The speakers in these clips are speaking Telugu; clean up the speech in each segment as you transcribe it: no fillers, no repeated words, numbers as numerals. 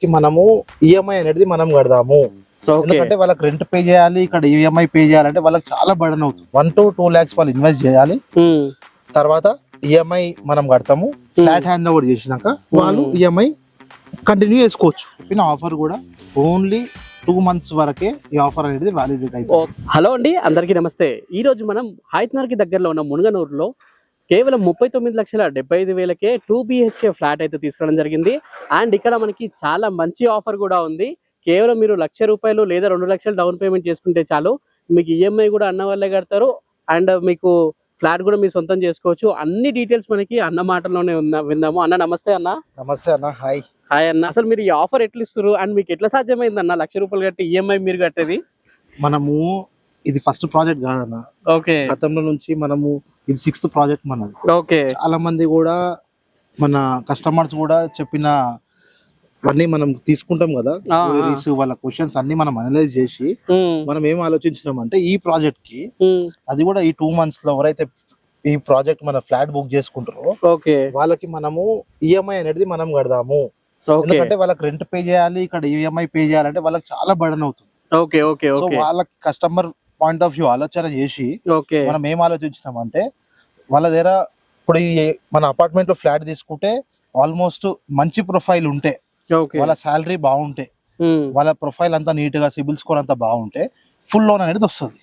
మనము ఈఎంఐ అనేది మనం కడదాము. ఎందుకంటే వాళ్ళకి రెంట్ పే చేయాలి, ఇక్కడ ఈఎంఐ పే చేయాలంటే వాళ్ళకి చాలా బర్డన్ అవుతుంది. 1 to 2 lakhs వాళ్ళు ఇన్వెస్ట్ చేయాలి. తర్వాత ఈఎంఐ మనం కడతాము. ఫ్లాట్ హ్యాండ్ ఓవర్ చేసినాక వాళ్ళు ఈఎంఐ కంటిన్యూ చేసుకోవచ్చు. ఆఫర్ కూడా ఓన్లీ 2 months వరకే ఈ ఆఫర్ అనేది వ్యాలిడేట్ అవుతుంది. హలో అండి, అందరికీ నమస్తే. ఈ రోజు మనం హైత్నగర్కి దగ్గరలో ఉన్న మునుగనూరులో కేవలం 39,75,000కే 2 BHK ఫ్లాట్ అయితే తీసుకోవడం జరిగింది. అండ్ ఇక్కడ మనకి చాలా మంచి ఆఫర్ కూడా ఉంది. కేవలం మీరు ₹1,00,000 లేదా 2 లక్షలు డౌన్ పేమెంట్ చేసుకుంటే చాలు, మీకు ఈఎంఐ కూడా అన్న వాళ్ళే కడతారు. అండ్ మీకు ఫ్లాట్ కూడా మీరు సొంతం చేసుకోవచ్చు. అన్ని డీటెయిల్స్ మనకి అన్న మాటల్లోనే విందాము. అన్న నమస్తే. అన్న నమస్తే. అన్న హాయ్. హాయ్ అన్న. అసలు మీరు ఈ ఆఫర్ ఎట్లా ఇస్తారు అండ్ మీకు ఎట్లా సాధ్యమైంది అన్న ₹1,00,000 కట్టి ఈఎంఐ మీరు కట్టేది? మనము ఇది ఫస్ట్ ప్రాజెక్ట్ కాదన్న, ఓకే, గతంలో నుంచి మనము ఇది 6th ప్రాజెక్ట్ మనది. ఓకే, చాలా మంది కూడా మన కస్టమర్స్ కూడా చెప్పినవన్నీ మనం తీసుకుంటాం కదా, వాళ్ళ క్వశ్చన్స్ అన్ని మనం అనలైజ్ చేసి మనం ఏం ఆలోచించినాం అంటే ఈ ప్రాజెక్ట్ కి అది కూడా ఈ 2 months లో ఎవరైతే ఈ ప్రాజెక్ట్ మన ఫ్లాట్ బుక్ చేసుకుంటారో వాళ్ళకి మనము ఈఎంఐ అనేది మనం కడదాము. ఎందుకంటే వాళ్ళకి రెంట్ పే చేయాలి, ఇక్కడ ఈఎంఐ పే చేయాలంటే వాళ్ళకి చాలా బర్డన్ అవుతుంది. సో వాళ్ళకి కస్టమర్ పాయింట్ ఆఫ్ వ్యూ ఆలోచన చేసి మనం ఏం ఆలోచించినాం అంటే వాళ్ళ దగ్గర ఇప్పుడు మన అపార్ట్మెంట్ లో ఫ్లాట్ తీసుకుంటే ఆల్మోస్ట్ మంచి ప్రొఫైల్ ఉంటే, వాళ్ళ శాలరీ బాగుంటే, వాళ్ళ ప్రొఫైల్ అంతా నీట్ గా సిబిల్ స్కోర్ అంతా బాగుంటే ఫుల్ లోన్ అనేది వస్తుంది.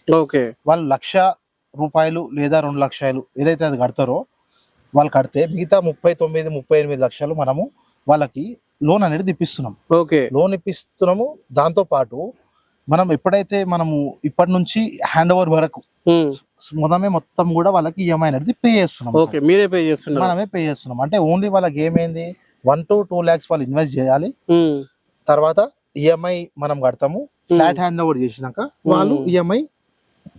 వాళ్ళు ₹1,00,000 లేదా 2 లక్షలు ఏదైతే అది కడతారో వాళ్ళు కడితే మిగతా 39-38 లక్షలు మనము వాళ్ళకి లోన్ అనేది ఇప్పిస్తున్నాం. లోన్ ఇప్పిస్తున్నాము. దాంతో పాటు మనం ఎప్పుడైతే మనము ఇప్పటి నుంచి హ్యాండ్ ఓవర్ వరకు మొత్తం కూడా వాళ్ళకి ఈఎంఐ అనేది పే చేస్తున్నాం. మనమే పే చేస్తున్నాం. అంటే ఓన్లీ వాళ్ళకి ఏమైంది 1 to 2 lakhs వాళ్ళు ఇన్వెస్ట్ చేయాలి. తర్వాత ఈఎంఐ మనం కడతాము. ఫ్లాట్ హ్యాండ్ ఓవర్ చేసినాక వాళ్ళు ఈఎంఐ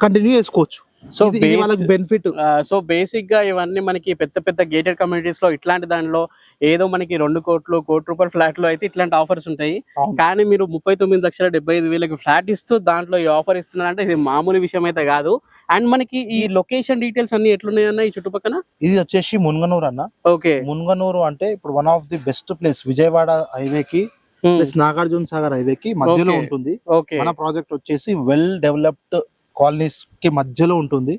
కంటిన్యూ చేసుకోవచ్చు. సో వాళ్ళకి బెనిఫిట్. సో బేసిక్ గా ఇవన్నీ మనకి పెద్ద పెద్ద గేటెడ్ కమ్యూనిటీస్ లో ఇట్లాంటి దానిలో ఏదో మనకి ₹2 కోటి ఫ్లాట్ లో అయితే ఇట్లాంటి ఆఫర్స్ ఉంటాయి. కానీ మీరు 39,75,000కి ఫ్లాట్ ఇస్తూ దాంట్లో ఈ ఆఫర్ ఇస్తున్నారంటే ఇది మామూలు విషయం అయితే కాదు. అండ్ మనకి ఈ లొకేషన్ డీటెయిల్స్ అన్ని ఎట్లున్నాయన్న ఈ చుట్టుపక్కల? ఇది వచ్చేసి మునుగనూరు అన్న. ఓకే, మునుగనూరు అంటే ఇప్పుడు one of the best place. Vijayawada హైవేకి ప్లస్ నాగార్జున సాగర్ హైవేకి మధ్యలో ఉంటుంది. మన ప్రాజెక్ట్ వచ్చేసి వెల్ డెవలప్డ్ కాలనీస్ కి మధ్యలో ఉంటుంది.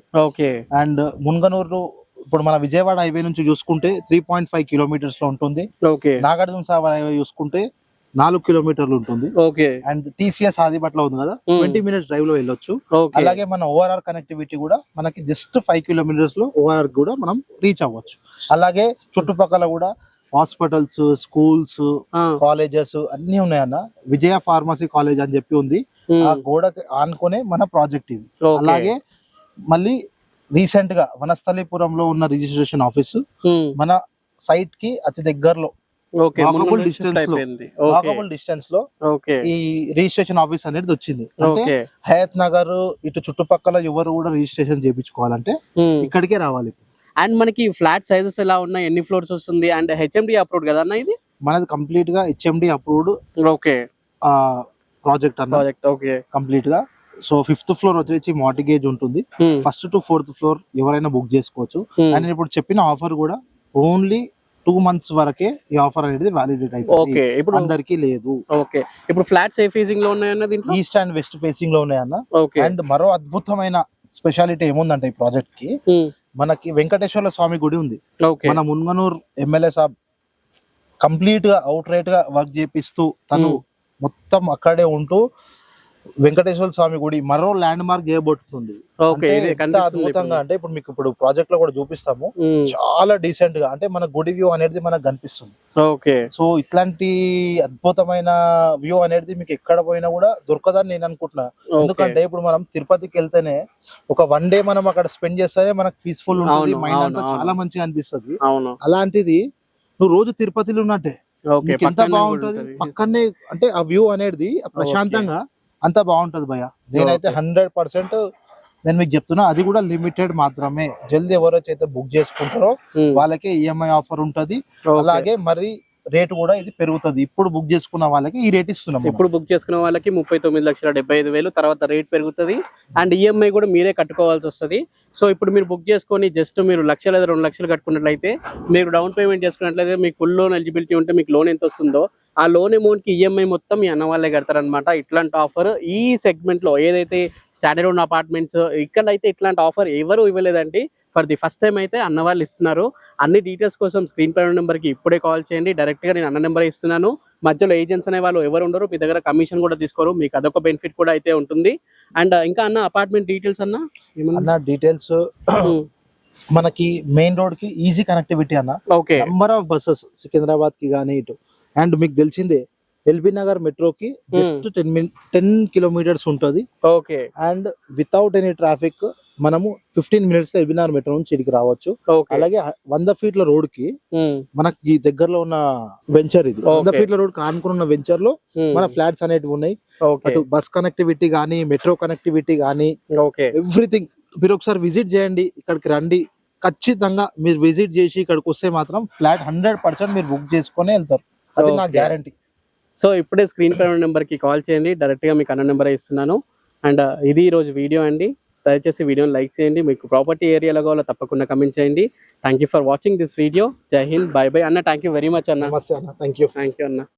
అండ్ మునుగనూరు ఇప్పుడు మన విజయవాడ హైవే నుంచి చూసుకుంటే 3.5 kilometers లో ఉంటుంది. నాగార్జున సాగర్ హైవే చూసుకుంటే 4 kilometers ఉంటుంది. అండ్ టీసీఎస్ ఆదిబట్ల ఉంది కదా, 20 minutes డ్రైవ్ లో వెళ్ళొచ్చు. అలాగే మన ఓఆర్ఆర్ కనెక్టివిటీ కూడా మనకి జస్ట్ 5 kilometers లో ఓఆర్ఆర్ కూడా మనం రీచ్ అవ్వచ్చు. అలాగే చుట్టుపక్కల కూడా హాస్పిటల్స్, స్కూల్స్, కాలేజెస్ అన్ని ఉన్నాయన్న. విజయ ఫార్మసీ కాలేజ్ అని చెప్పి ఉంది. ఆ గోడకి ఆనుకునే మన ప్రాజెక్ట్ ఇది. అలాగే మళ్ళీ రీసెంట్ గా వనస్థలీపురంలో ఉన్న రిజిస్ట్రేషన్ ఆఫీస్ మన సైట్ కి అతి దగ్గరలో వాకబుల్ డిస్టెన్స్ లో ఈ రిజిస్ట్రేషన్ ఆఫీస్ అనేది వచ్చింది. అంటే హయత్ నగర్ ఇటు చుట్టుపక్కల ఎవరు కూడా రిజిస్ట్రేషన్ చేయించుకోవాలంటే ఇక్కడికే రావాలి. అండ్ మనకి ఫ్లాట్ సైజెస్ ఎలా ఉన్నాయి, ఎన్ని ఫ్లోర్స్ వస్తుంది, అండ్ హెచ్ఎండి అప్రూవ్డ్ కదా అన్న? ఇది మనది కంప్లీట్ గా హెచ్ఎండి అప్రూవ్డ్ ప్రాజెక్ట్ అన్న. కంప్లీట్ గా. సో 5th floor వచ్చేసి మార్టిగేజ్ ఉంటుంది. 1st to 4th floor ఎవరైనా బుక్ చేసుకోవచ్చు. అండ్ నేను ఇప్పుడు చెప్పిన ఆఫర్ కూడా ఓన్లీ 2 months వరకే ఈ ఆఫర్ అనేది వ్యాలిడేట్ అవుతుంది. అందరికి లేదు. ఇప్పుడు ఫ్లాట్స్ ఏ ఫేసింగ్ లో ఉన్నాయన్న? ఈస్ట్ అండ్ వెస్ట్ ఫేసింగ్ లో ఉన్నాయన్న. అండ్ మరో అద్భుతమైన స్పెషాలిటీ ఏముందంటే ఈ ప్రాజెక్ట్ కి మనకి వెంకటేశ్వర స్వామి గుడి ఉంది. మన మున్గనూరు ఎమ్మెల్యే సాబ్ కంప్లీట్ గా అవుట్ రైట్ గా వర్క్ చేపిస్తూ తను మొత్తం అక్కడే ఉంటూ వెంకటేశ్వర స్వామి గుడి మరో ల్యాండ్ మార్క్ చేయబోతుంది. ఎంత అద్భుతంగా అంటే ఇప్పుడు మీకు ఇప్పుడు ప్రాజెక్ట్ లో కూడా చూపిస్తాము. చాలా డీసెంట్ గా అంటే మన గుడి వ్యూ అనేది మనకు కనిపిస్తుంది. సో ఇట్లాంటి అద్భుతమైన వ్యూ అనేది మీకు ఎక్కడ పోయినా కూడా దొరకదని నేను అనుకుంటున్నా. ఎందుకంటే ఇప్పుడు మనం తిరుపతికి వెళ్తేనే ఒక 1 day మనం అక్కడ స్పెండ్ చేస్తేనే మనకు పీస్ఫుల్ ఉంటుంది, మైండ్ అంతా చాలా మంచిగా అనిపిస్తుంది. అలాంటిది నువ్వు రోజు తిరుపతిలో ఉన్నట్టే ఎంత బాగుంటది. పక్కనే అంటే ఆ వ్యూ అనేది ప్రశాంతంగా అంత బాగుంటది భయ్య. నేనైతే 100% నేను మీకు చెప్తున్నా. అది కూడా లిమిటెడ్ మాత్రమే. జల్దీ ఎవరైతే బుక్ చేసుకుంటారో వాళ్ళకే ఈఎంఐ ఆఫర్ ఉంటది. అలాగే మరి రేట్ కూడా ఇది పెరుగుతుంది. ఇప్పుడు బుక్ చేసుకున్న వాళ్ళకి ఈ రేట్ ఇస్తున్నాం. ఇప్పుడు బుక్ చేసుకున్న వాళ్ళకి 39,75,000 తర్వాత రేట్ పెరుగుతుంది. అండ్ ఈఎంఐ కూడా మీరే కట్టుకోవాల్సి వస్తుంది. సో ఇప్పుడు మీరు బుక్ చేసుకొని జస్ట్ మీరు 1,00,000 లేదా 2 లక్షలు కట్టుకున్నట్లయితే, మీరు డౌన్ పేమెంట్ చేసుకున్నట్లయితే మీకు ఫుల్ లోన్ ఎలిజిబిలిటీ ఉంటే మీకు లోన్ ఎంత వస్తుందో ఆ లోన్ అమౌంట్ కి ఈఎంఐ మొత్తం మీ అన్న వాళ్ళే కడతారనమాట. ఇట్లాంటి ఆఫర్ ఈ సెగ్మెంట్ లో ఏదైతే స్టాండర్డ్ ఉన్న అపార్ట్మెంట్స్ ఇక్కడైతే ఇట్లాంటి ఆఫర్ ఎవరు ఇవ్వలేదండి. ఫర్ ది ఫస్ట్ టైం అయితే అన్న వాళ్ళు ఇస్తున్నారు. అన్ని డీటెయిల్స్ కోసం స్క్రీన్ పై నెంబర్కి ఇప్పుడే కాల్ చేయండి. డైరెక్ట్గా నేను అన్న నెంబర్ ఇస్తున్నాను. మధ్యలో ఏజెంట్స్ అనే వాళ్ళు ఎవరు ఉండరు, మీ దగ్గర కమిషన్ కూడా తీసుకోరు, మీకు అదొక బెనిఫిట్ కూడా అయితే ఉంటుంది. అండ్ ఇంకా అన్న అపార్ట్మెంట్ డీటెయిల్స్ అన్న డీటెయిల్స్ మనకి మెయిన్ రోడ్ కి ఈజీ కనెక్టివిటీ అన్న. Okay, number of buses Secunderabad కి గానీ ఇటు, అండ్ మీకు తెలిసిందే ఎల్బీ నగర్ మెట్రోకి జస్ట్ 10 కిలోమీటర్స్ ఉంటుంది. Okay, and without any traffic మనము 15 మినిట్స్ ఎల్బీ నగర్ మెట్రో నుంచి ఇక్కడికి రావచ్చు. అలాగే 100 ఫీట్ల రోడ్ కి మనకి దగ్గరలో ఉన్న వెంచర్ ఇది. 100 ఫీట్ల రోడ్ ఆనుకుని ఉన్న వెంచర్ లో మన ఫ్లాట్స్ అనేటివి ఉన్నాయి. అటు బస్ కనెక్టివిటీ గానీ, మెట్రో కనెక్టివిటీ గానీ, ఎవ్రీథింగ్. మీరు ఒకసారి విజిట్ చేయండి, ఇక్కడికి రండి. ఖచ్చితంగా మీరు విజిట్ చేసి ఇక్కడికి వస్తే మాత్రం ఫ్లాట్ 100% మీరు బుక్ చేసుకొని వెళ్తారు. అది నా గ్యారంటీ. సో ఇప్పుడే స్క్రీన్ పై నెంబర్ కి కాల్ చేయండి. డైరెక్ట్ గా మీకు అన్న నెంబర్ ఇస్తున్నాను. అండ్ ఇది ఈ రోజు వీడియో అండి. దయచేసి వీడియోని లైక్ చేయండి. మీకు ప్రాపర్టీ ఏరియాలో కావాలో తప్పకుండా కమెంట్ చేయండి. Thank you for watching this video. జై హింద్, బై బై అన్న. థ్యాంక్ యూ వెరీ మచ్ అన్న. నమస్తే అన్న. థ్యాంక్ యూ అన్న.